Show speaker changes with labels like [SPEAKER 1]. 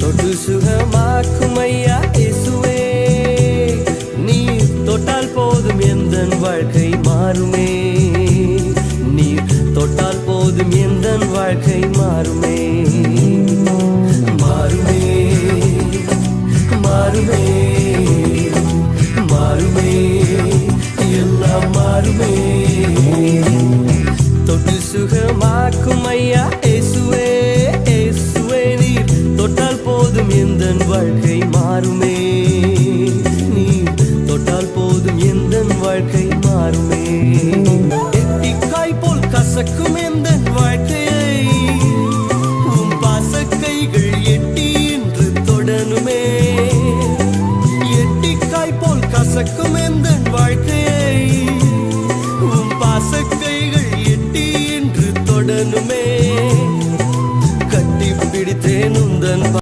[SPEAKER 1] தொட்டு சுகமாக்கும் ஐயா இயேசுவே நீர் தொட்டால் போதும் எந்தன் வாழ்க்கை மாறுமே நீர் தொட்டால் போதும் எந்தன் வாழ்க்கை மாறுமே மாறுமே மாறுமே மாறுமே எல்லாம் மாறுமே தொட்டு சுகமாக்கும் ஐயா இயேசுவே இயேசுவே நீர் தொட்டால் போதும் எந்தன் வாழ்க்கை மாறுமே நீர் தொட்டால் போதும் எந்தன் வாழ்க்கை மாறுமே எட்டிக்காய் போல் கசக்குமே